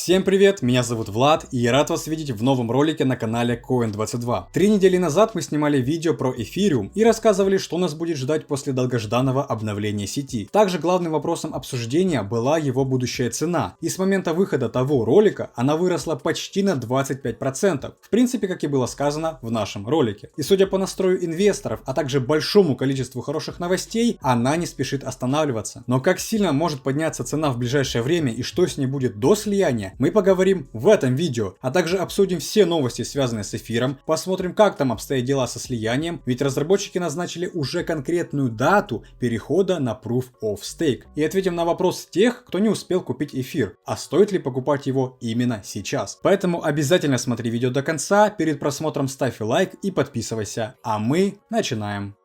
Всем привет, меня зовут Влад, и я рад вас видеть в новом ролике на канале Coin22. 3 недели назад мы снимали видео про эфириум и рассказывали, что нас будет ждать после долгожданного обновления сети. Также главным вопросом обсуждения была его будущая цена, и с момента выхода того ролика она выросла почти на 25%, в принципе, как и было сказано в нашем ролике. И судя по настрою инвесторов, а также большому количеству хороших новостей, она не спешит останавливаться. Но как сильно может подняться цена в ближайшее время и что с ней будет до слияния, мы поговорим в этом видео, а также обсудим все новости, связанные с эфиром, посмотрим, как там обстоят дела со слиянием, ведь разработчики назначили уже конкретную дату перехода на Proof of Stake, и ответим на вопрос тех, кто не успел купить эфир, а стоит ли покупать его именно сейчас. Поэтому обязательно смотри видео до конца, перед просмотром ставь лайк и подписывайся, а мы начинаем.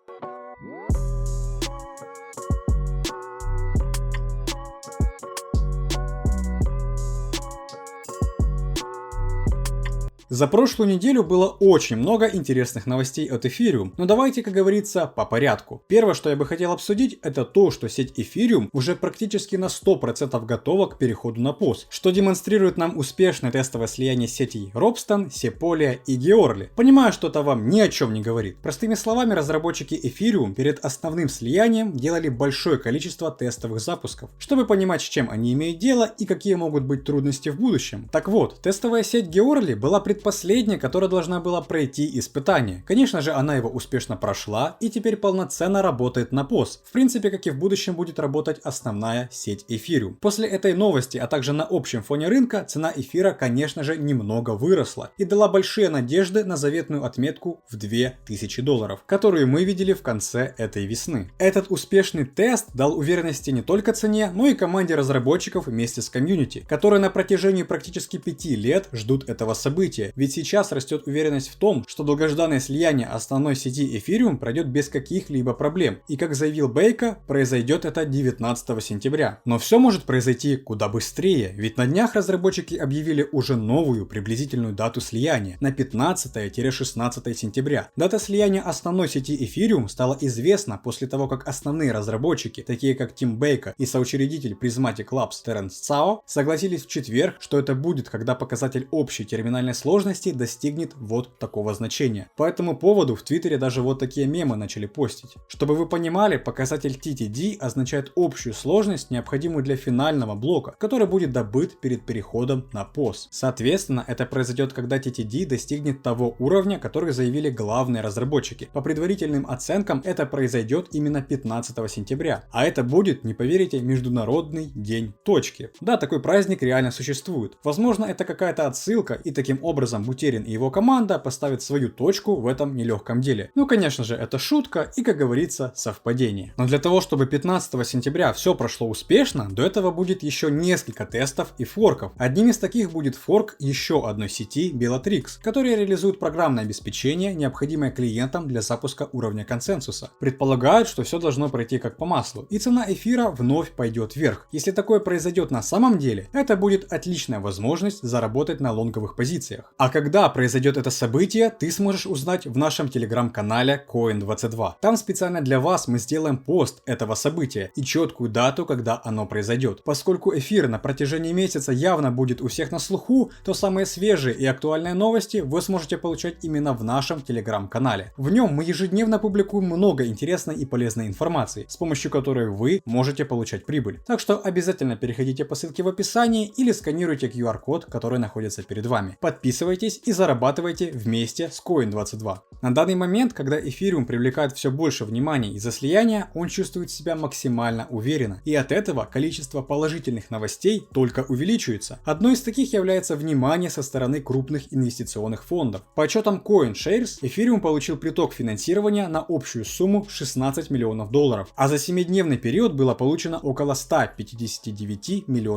За прошлую неделю было очень много интересных новостей от Ethereum, но давайте, как говорится, по порядку. Первое, что я бы хотел обсудить, это то, что сеть Ethereum уже практически на 100% готова к переходу на POS, что демонстрирует нам успешное тестовое слияние сетей Ropsten, Sepolia и Georly. Понимаю, что это вам ни о чем не говорит. Простыми словами, разработчики Ethereum перед основным слиянием делали большое количество тестовых запусков, чтобы понимать, с чем они имеют дело и какие могут быть трудности в будущем. Так вот, тестовая сеть Georly была предпоследняя, которая должна была пройти испытание. Конечно же, она его успешно прошла и теперь полноценно работает на POS. В принципе, как и в будущем будет работать основная сеть Ethereum. После этой новости, а также на общем фоне рынка, цена эфира, конечно же, немного выросла и дала большие надежды на заветную отметку в $2000, которую мы видели в конце этой весны. Этот успешный тест дал уверенности не только цене, но и команде разработчиков вместе с комьюнити, которые на протяжении практически 5 лет ждут этого события. Ведь сейчас растет уверенность в том, что долгожданное слияние основной сети Ethereum пройдет без каких-либо проблем. И как заявил Бейка, произойдет это 19 сентября. Но все может произойти куда быстрее, ведь на днях разработчики объявили уже новую приблизительную дату слияния на 15-16 сентября. Дата слияния основной сети Ethereum стала известна после того, как основные разработчики, такие как Тим Бейка и соучредитель Prismatic Labs Теренс Цао, согласились в четверг, что это будет, когда показатель общей терминальной сложности достигнет вот такого значения. По этому поводу в Твиттере даже вот такие мемы начали постить. Чтобы вы понимали, показатель TTD означает общую сложность, необходимую для финального блока, который будет добыт перед переходом на POS. Соответственно, это произойдет, когда TTD достигнет того уровня, который заявили главные разработчики. По предварительным оценкам, это произойдет именно 15 сентября. А это будет, не поверите, Международный день точки. Да, такой праздник реально существует. Возможно, это какая-то отсылка, и таким образом Бутерин и его команда поставят свою точку в этом нелегком деле. Ну, конечно же, это шутка и, как говорится, совпадение. Но для того, чтобы 15 сентября все прошло успешно, до этого будет еще несколько тестов и форков. Одним из таких будет форк еще одной сети Bellatrix, которая реализует программное обеспечение, необходимое клиентам для запуска уровня консенсуса. Предполагают, что все должно пройти как по маслу, и цена эфира вновь пойдет вверх. Если такое произойдет на самом деле, это будет отличная возможность заработать на лонговых позициях. А когда произойдет это событие, ты сможешь узнать в нашем телеграм-канале Coin22. Там специально для вас мы сделаем пост этого события и четкую дату, когда оно произойдет. Поскольку эфир на протяжении месяца явно будет у всех на слуху, то самые свежие и актуальные новости вы сможете получать именно в нашем телеграм-канале. В нем мы ежедневно публикуем много интересной и полезной информации, с помощью которой вы можете получать прибыль. Так что обязательно переходите по ссылке в описании или сканируйте QR-код, который находится перед вами. Подписывайтесь и зарабатывайте вместе с Coin22. На данный момент, когда эфириум привлекает все больше внимания из-за слияния, он чувствует себя максимально уверенно, и от этого количество положительных новостей только увеличивается. Одной из таких является внимание со стороны крупных инвестиционных фондов. По отчетам CoinShares, эфириум получил приток финансирования на общую сумму $16 миллионов, а за 7-дневный период было получено около $159 миллионов.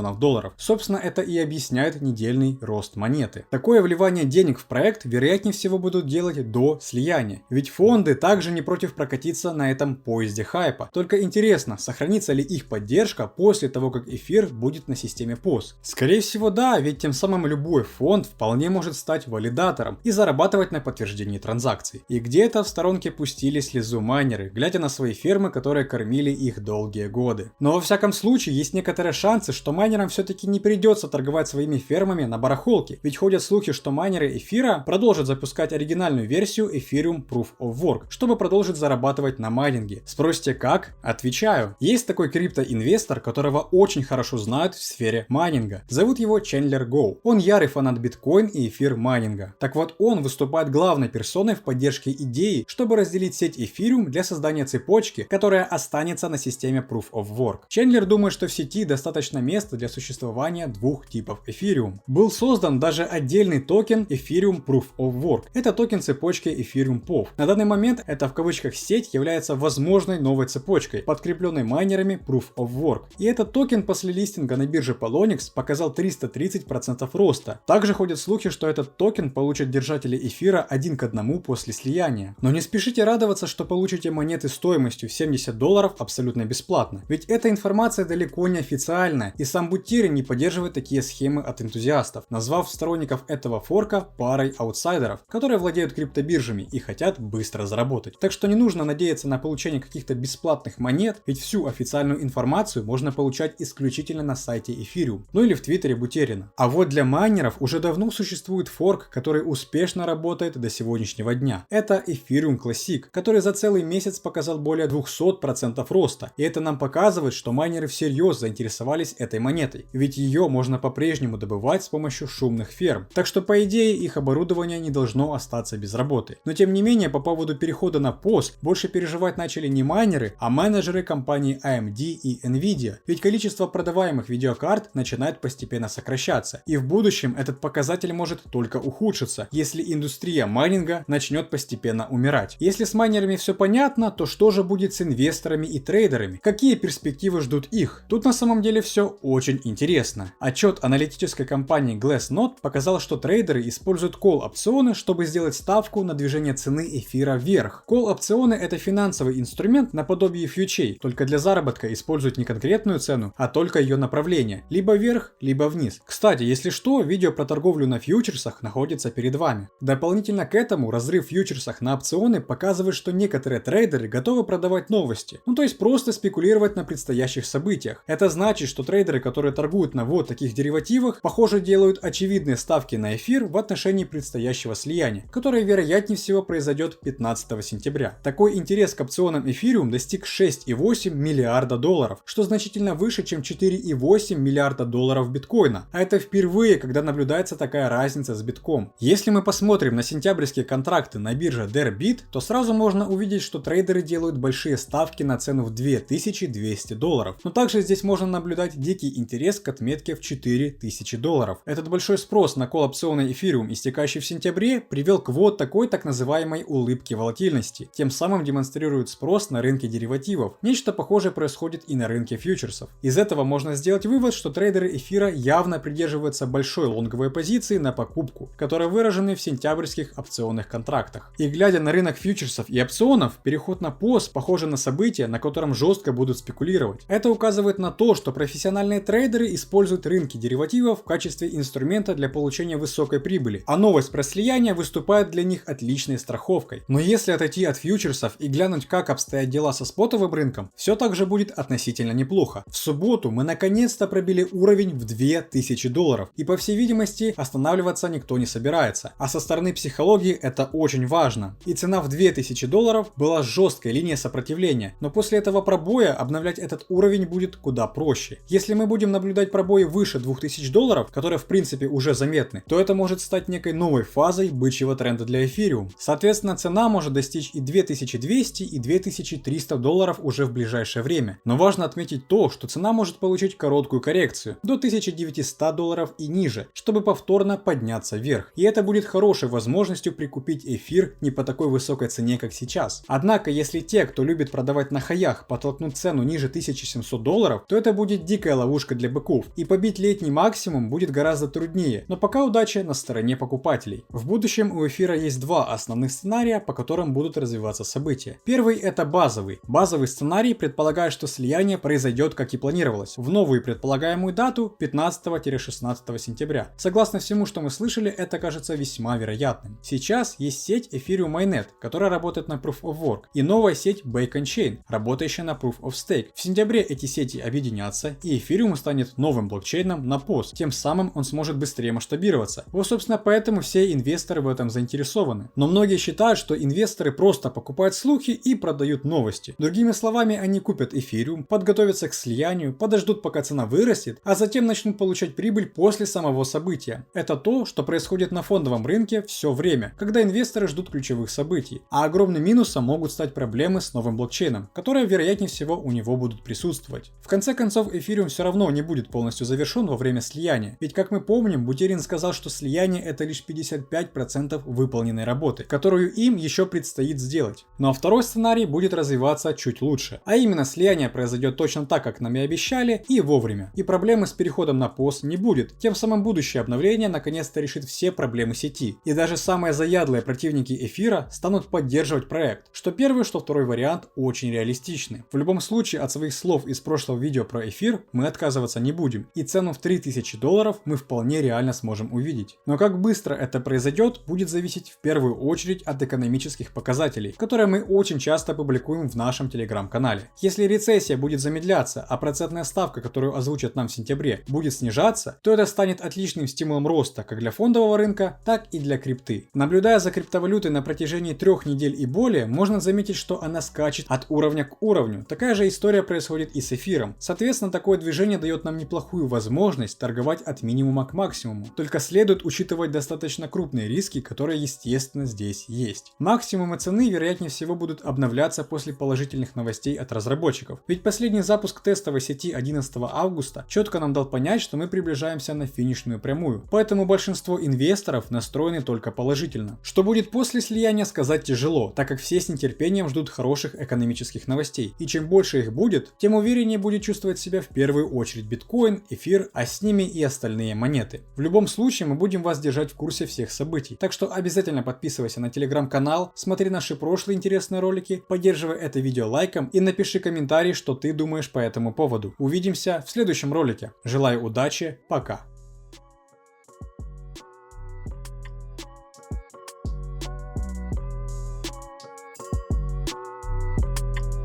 Собственно, это и объясняет недельный рост монеты. Такое вливание вливания денег в проект вероятнее всего будут делать до слияния. Ведь фонды также не против прокатиться на этом поезде хайпа. Только интересно, сохранится ли их поддержка после того, как эфир будет на системе POS? Скорее всего да, ведь тем самым любой фонд вполне может стать валидатором и зарабатывать на подтверждении транзакций. И где-то в сторонке пустили слезу майнеры, глядя на свои фермы, которые кормили их долгие годы. Но во всяком случае есть некоторые шансы, что майнерам все-таки не придется торговать своими фермами на барахолке, ведь ходят слухи, что майнеры эфира продолжат запускать оригинальную версию Ethereum Proof of Work, чтобы продолжить зарабатывать на майнинге. Спросите как? Отвечаю. Есть такой криптоинвестор, которого очень хорошо знают в сфере майнинга. Зовут его Chandler Go. Он ярый фанат биткоин и эфир майнинга. Так вот, он выступает главной персоной в поддержке идеи, чтобы разделить сеть Ethereum для создания цепочки, которая останется на системе Proof of Work. Чендлер думает, что в сети достаточно места для существования двух типов Ethereum. Был создан даже отдельный токен Ethereum Proof of Work. Это токен цепочки Ethereum POV. На данный момент эта в кавычках сеть является возможной новой цепочкой, подкрепленной майнерами Proof of Work. И этот токен после листинга на бирже Poloniex показал 330% роста. Также ходят слухи, что этот токен получат держатели эфира 1 к 1 после слияния. Но не спешите радоваться, что получите монеты стоимостью в $70 абсолютно бесплатно. Ведь эта информация далеко не официальная, и сам Бутерин не поддерживает такие схемы от энтузиастов, назвав сторонников этого форка парой аутсайдеров, которые владеют криптобиржами и хотят быстро заработать. Так что не нужно надеяться на получение каких-то бесплатных монет, ведь всю официальную информацию можно получать исключительно на сайте Ethereum, ну или в твиттере Бутерина. А вот для майнеров уже давно существует форк, который успешно работает до сегодняшнего дня. Это Ethereum Classic, который за целый месяц показал более 200% роста. И это нам показывает, что майнеры всерьез заинтересовались этой монетой, ведь ее можно по-прежнему добывать с помощью шумных ферм. Так что по идее их оборудование не должно остаться без работы. Но тем не менее по поводу перехода на POS больше переживать начали не майнеры, а менеджеры компаний AMD и Nvidia. Ведь количество продаваемых видеокарт начинает постепенно сокращаться. И в будущем этот показатель может только ухудшиться, если индустрия майнинга начнет постепенно умирать. Если с майнерами все понятно, то что же будет с инвесторами и трейдерами? Какие перспективы ждут их? Тут на самом деле все очень интересно. Отчет аналитической компании Glassnode показал, что трейдеры используют колл-опционы, чтобы сделать ставку на движение цены эфира вверх. Колл-опционы — это финансовый инструмент наподобие фьючей, только для заработка используют не конкретную цену, а только ее направление, либо вверх, либо вниз. Кстати, если что, видео про торговлю на фьючерсах находится перед вами. Дополнительно к этому разрыв в фьючерсах на опционы показывает, что некоторые трейдеры готовы продавать новости, то есть просто спекулировать на предстоящих событиях. Это значит, что трейдеры, которые торгуют на вот таких деривативах, похоже делают очевидные ставки на эфир в отношении предстоящего слияния, которое вероятнее всего произойдет 15 сентября. Такой интерес к опционам Ethereum достиг 6,8 миллиарда долларов, что значительно выше, чем 4,8 миллиарда долларов биткоина. А это впервые, когда наблюдается такая разница с битком. Если мы посмотрим на сентябрьские контракты на бирже Deribit, то сразу можно увидеть, что трейдеры делают большие ставки на цену в $2200. Но также здесь можно наблюдать дикий интерес к отметке в $4000. Этот большой спрос на колл-опционы Ethereum, истекающий в сентябре, привел к вот такой так называемой улыбке волатильности. Тем самым демонстрирует спрос на рынке деривативов. Нечто похожее происходит и на рынке фьючерсов. Из этого можно сделать вывод, что трейдеры эфира явно придерживаются большой лонговой позиции на покупку, которые выражены в сентябрьских опционных контрактах. И глядя на рынок фьючерсов и опционов, переход на POS похоже на событие, на котором жестко будут спекулировать. Это указывает на то, что профессиональные трейдеры используют рынки деривативов в качестве инструмента для получения высокой прибыли, а новость про слияние выступает для них отличной страховкой. Но если отойти от фьючерсов и глянуть, как обстоят дела со спотовым рынком, все также будет относительно неплохо. В субботу мы наконец-то пробили уровень в $2000, и по всей видимости останавливаться никто не собирается. А со стороны психологии это очень важно. И цена в $2000 была жесткой линией сопротивления, но после этого пробоя обновлять этот уровень будет куда проще. Если мы будем наблюдать пробои выше $2000, которые в принципе уже заметны, то это может стать некой новой фазой бычьего тренда для Ethereum. Соответственно, цена может достичь и $2200, и $2300 уже в ближайшее время. Но важно отметить то, что цена может получить короткую коррекцию до $1900 и ниже, чтобы повторно подняться вверх. И это будет хорошей возможностью прикупить эфир не по такой высокой цене, как сейчас. Однако, если те, кто любит продавать на хаях, подтолкнут цену ниже $1700, то это будет дикая ловушка для быков, и побить летний максимум будет гораздо труднее. Но пока удачи на стороне покупателей. В будущем у эфира есть два основных сценария, по которым будут развиваться события. Первый — это базовый. Базовый сценарий предполагает, что слияние произойдет, как и планировалось, в новую предполагаемую дату 15-16 сентября. Согласно всему, что мы слышали, это кажется весьма вероятным. Сейчас есть сеть Ethereum Mainnet, которая работает на Proof of Work, и новая сеть Bacon Chain, работающая на Proof of Stake. В сентябре эти сети объединятся, и Ethereum станет новым блокчейном на POS. Тем самым он сможет быстрее масштабироваться. Вот, собственно, поэтому все инвесторы в этом заинтересованы. Но многие считают, что инвесторы просто покупают слухи и продают новости. Другими словами, они купят Ethereum, подготовятся к слиянию, подождут, пока цена вырастет, а затем начнут получать прибыль после самого события. Это то, что происходит на фондовом рынке все время, когда инвесторы ждут ключевых событий. А огромным минусом могут стать проблемы с новым блокчейном, которые, вероятнее всего, у него будут присутствовать. В конце концов, Ethereum все равно не будет полностью завершен во время слияния, ведь, как мы помним, Бутерин сказал, что слияние — это лишь 55% выполненной работы, которую им еще предстоит сделать. Ну а второй сценарий будет развиваться чуть лучше, а именно слияние произойдет точно так, как нам и обещали, и вовремя. И проблемы с переходом на POS не будет, тем самым будущее обновление наконец-то решит все проблемы сети. И даже самые заядлые противники эфира станут поддерживать проект, что первый, что второй вариант очень реалистичны. В любом случае, от своих слов из прошлого видео про эфир мы отказываться не будем, и цену в $3000 мы вполне реально сможем увидеть. Но как быстро это произойдет, будет зависеть в первую очередь от экономических показателей, которые мы очень часто публикуем в нашем телеграм-канале. Если рецессия будет замедляться, а процентная ставка, которую озвучат нам в сентябре, будет снижаться, то это станет отличным стимулом роста как для фондового рынка, так и для крипты. Наблюдая за криптовалютой на протяжении 3 недель и более, можно заметить, что она скачет от уровня к уровню. Такая же история происходит и с эфиром. Соответственно, такое движение дает нам неплохую возможность торговать от минимума к максимуму. Только следует учитывать достаточно крупные риски, которые, естественно, здесь есть. Максимумы цены, вероятнее всего, будут обновляться после положительных новостей от разработчиков. Ведь последний запуск тестовой сети 11 августа четко нам дал понять, что мы приближаемся на финишную прямую. Поэтому большинство инвесторов настроены только положительно. Что будет после слияния, сказать тяжело, так как все с нетерпением ждут хороших экономических новостей. И чем больше их будет, тем увереннее будет чувствовать себя в первую очередь биткоин, эфир, а с ними и остальные монеты. В любом случае, мы будем вас держать в курсе всех событий. Так что обязательно подписывайся на телеграм-канал, смотри наши прошлые интересные ролики, поддерживай это видео лайком и напиши комментарий, что ты думаешь по этому поводу. Увидимся в следующем ролике. Желаю удачи, пока.